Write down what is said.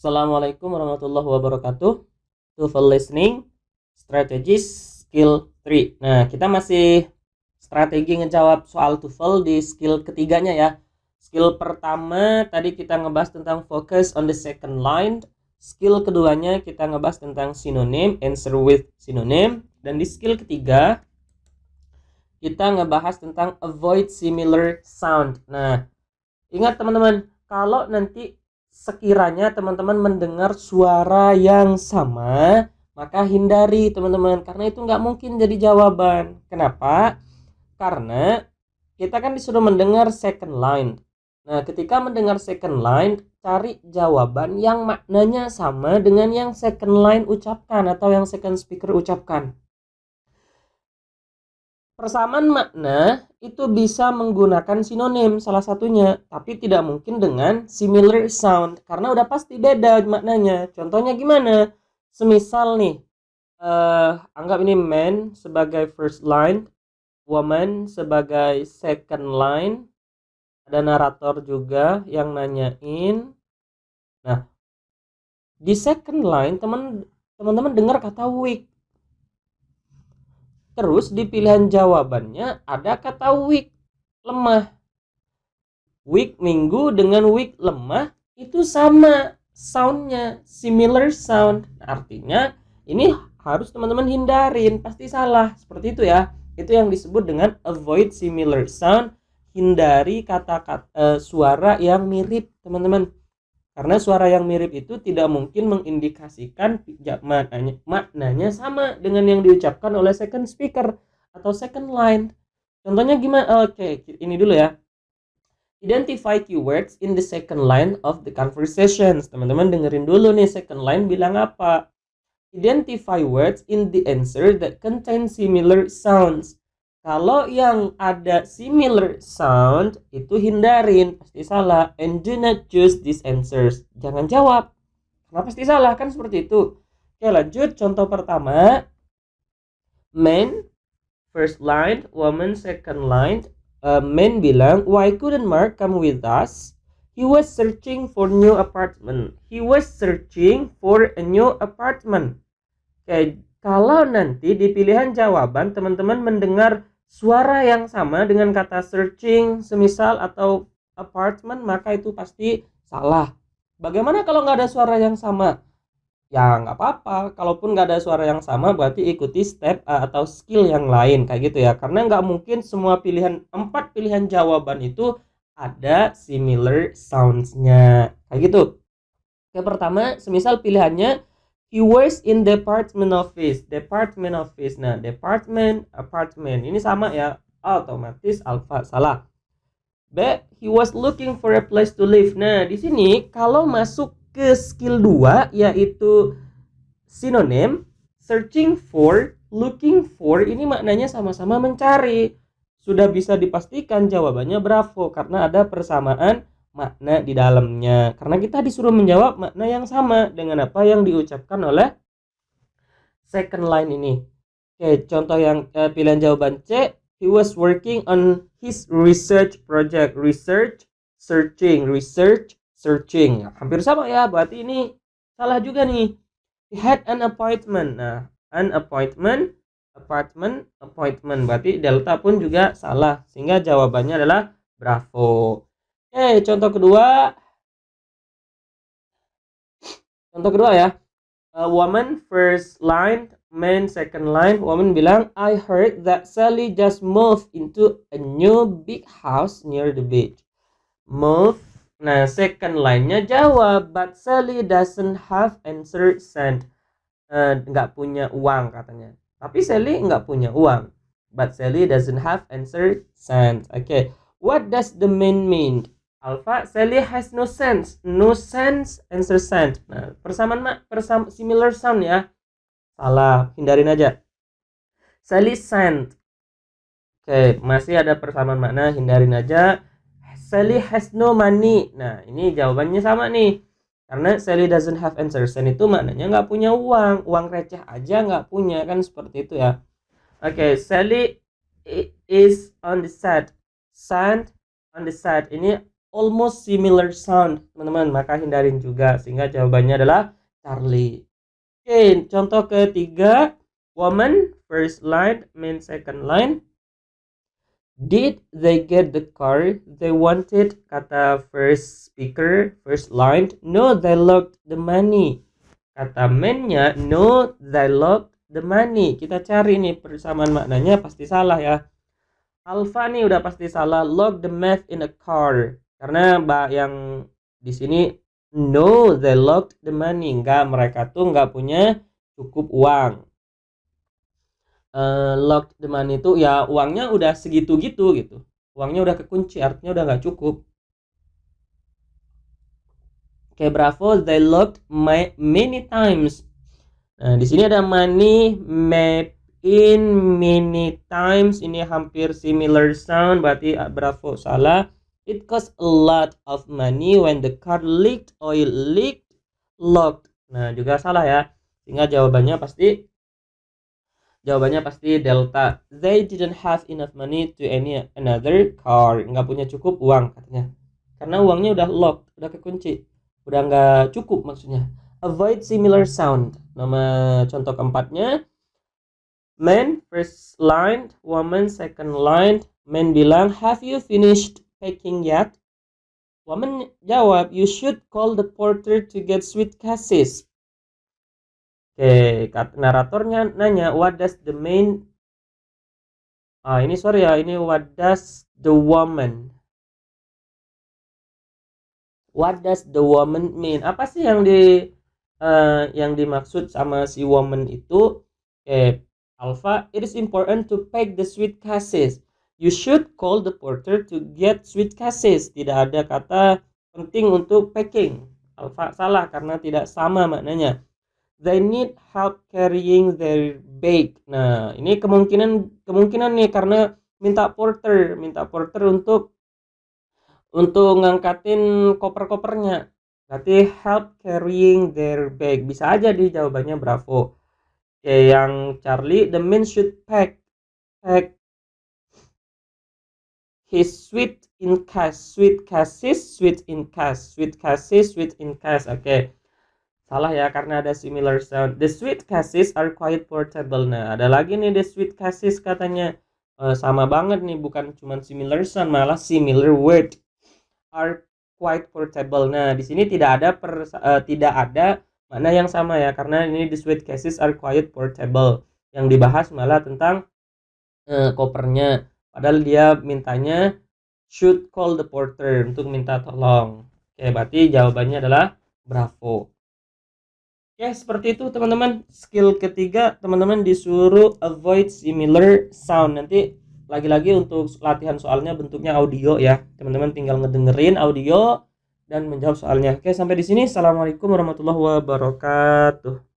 Assalamualaikum warahmatullahi wabarakatuh. TOEFL Listening Strategies Skill 3. Nah, kita masih strategi ngejawab soal TOEFL di skill ketiganya ya. Skill pertama tadi kita ngebahas tentang focus on the second line. Skill keduanya kita ngebahas tentang synonym, answer with synonym. Dan di skill ketiga kita ngebahas tentang avoid similar sound. Nah, ingat teman-teman, kalau nanti sekiranya teman-teman mendengar suara yang sama, maka hindari teman-teman, karena itu nggak mungkin jadi jawaban. Kenapa? Karena kita kan disuruh mendengar second line. Nah, ketika mendengar second line, cari jawaban yang maknanya sama dengan yang second line ucapkan atau yang second speaker ucapkan. Persamaan makna itu bisa menggunakan sinonim salah satunya, tapi tidak mungkin dengan similar sound karena udah pasti beda maknanya. Contohnya gimana? Semisal nih, anggap ini man sebagai first line, woman sebagai second line, ada narator juga yang nanyain. Nah, di second line teman-teman dengar kata week. Terus di pilihan jawabannya ada kata week, lemah. Week minggu dengan week lemah itu sama soundnya, similar sound. Artinya ini harus teman-teman hindarin, pasti salah. Seperti itu ya. Itu yang disebut dengan avoid similar sound, hindari kata-kata suara yang mirip, teman-teman. Karena suara yang mirip itu tidak mungkin mengindikasikan maknanya sama dengan yang diucapkan oleh second speaker atau second line. Contohnya gimana? Oke, ini dulu ya. Identify keywords in the second line of the conversations. Teman-teman dengerin dulu nih, second line bilang apa. Identify words in the answer that contain similar sounds. Kalau yang ada similar sound itu hindarin, pasti salah. And do not choose these answers. Jangan jawab, karena pasti salah, kan seperti itu. Oke, lanjut. Contoh pertama, man first line, woman second line. Man bilang, why couldn't Mark come with us? He was searching for new apartment. He was searching for a new apartment. Oke, kalau nanti di pilihan jawaban teman-teman mendengar suara yang sama dengan kata searching, semisal atau apartment, maka itu pasti salah. Bagaimana kalau nggak ada suara yang sama? Ya nggak apa-apa. Kalaupun nggak ada suara yang sama, berarti ikuti step atau skill yang lain kayak gitu ya. Karena nggak mungkin semua pilihan 4 pilihan jawaban itu ada similar sounds-nya kayak gitu. Yang pertama, semisal pilihannya he works in department office. Department office. Nah, department, apartment. Ini sama ya. Otomatis alfa salah. B, he was looking for a place to live. Nah, di sini kalau masuk ke skill 2 yaitu synonym, searching for, looking for, ini maknanya sama-sama mencari. Sudah bisa dipastikan jawabannya bravo karena ada persamaan makna di dalamnya. Karena kita disuruh menjawab makna yang sama dengan apa yang diucapkan oleh second line ini. Oke, contoh yang pilihan jawaban C, he was working on his research project. Research, searching, research, searching. Hampir sama ya, berarti ini salah juga nih. He had an appointment. Nah, an appointment, apartment, appointment. Berarti delta pun juga salah. Sehingga jawabannya adalah bravo. Oke, contoh kedua. Contoh kedua ya. Woman first line, man second line. Woman bilang, I heard that Sally just moved into a new big house near the beach. Move. Nah, second line-nya jawab, but Sally doesn't have answer sent. Nggak punya uang katanya. Tapi Sally nggak punya uang. But Sally doesn't have answer sent. Okay. What does the man mean? Alpha, Sally has no sense. No sense, answer sent. Nah, persamaan similar sound ya. Salah, hindarin aja. Sally sent. Oke, masih ada persamaan makna, hindarin aja. Sally has no money. Nah, ini jawabannya sama nih. Karena Sally doesn't have answer sent itu maknanya nggak punya uang. Uang receh aja nggak punya, kan seperti itu ya. Oke, Sally is on the set. Sent on the set. Ini almost similar sound, teman-teman, maka hindarin juga, sehingga jawabannya adalah Charlie. Oke, contoh ketiga, woman first line, man second line. Did they get the car they wanted? Kata first speaker, first line, no, they locked the money. Kata man-nya, no, they locked the money. Kita cari nih persamaan maknanya, pasti salah ya. Alfa nih udah pasti salah, lock the math in a car. Karena yang di sini no, they locked the money. Enggak, mereka tuh nggak punya cukup uang. Locked the money itu ya uangnya udah segitu gitu, uangnya udah kekunci, artinya udah nggak cukup. Oke, bravo, they locked many times. Nah, di sini ada money, map in, many times, ini hampir similar sound, berarti bravo, salah. It cost a lot of money when the car leaked oil. Leaked, locked, nah juga salah ya, sehingga jawabannya pasti delta. They didn't have enough money to any another car. Nggak punya cukup uang katanya, karena uangnya udah locked, udah kekunci, udah nggak cukup maksudnya. Avoid similar sound. Nama contoh keempatnya, man first line, woman second line. Man bilang, have you finished packing yet? Woman jawab, you should call the porter to get suitcases. Oke, naratornya nanya, what does the man ini sorry ya, ini what does the woman mean? Apa sih yang dimaksud sama si woman itu? Alpha, it is important to pack the suitcases. You should call the porter to get suitcases. Tidak ada kata penting untuk packing. Alpha salah karena tidak sama maknanya. They need help carrying their bag. Nah, ini kemungkinan nih karena minta porter untuk ngangkatin koper-kopernya. Berarti help carrying their bag. Bisa aja di jawabannya bravo. Oke, yang Charlie, the man should pack his suitcases in cash. Oke. Salah ya karena ada similar sound. The suitcases are quite portable. Nah, ada lagi nih the suitcases katanya. Sama banget nih, bukan cuma similar sound, malah similar word. Are quite portable. Nah, di sini tidak ada makna yang sama ya, karena ini the suitcases are quite portable. Yang dibahas malah tentang kopernya. Padahal dia mintanya should call the porter untuk minta tolong. Oke, berarti jawabannya adalah bravo. Oke, seperti itu teman-teman. Skill ketiga, teman-teman disuruh avoid similar sound. Nanti lagi-lagi untuk latihan soalnya bentuknya audio ya. Teman-teman tinggal ngedengerin audio dan menjawab soalnya. Oke, sampai di sini. Assalamualaikum warahmatullahi wabarakatuh.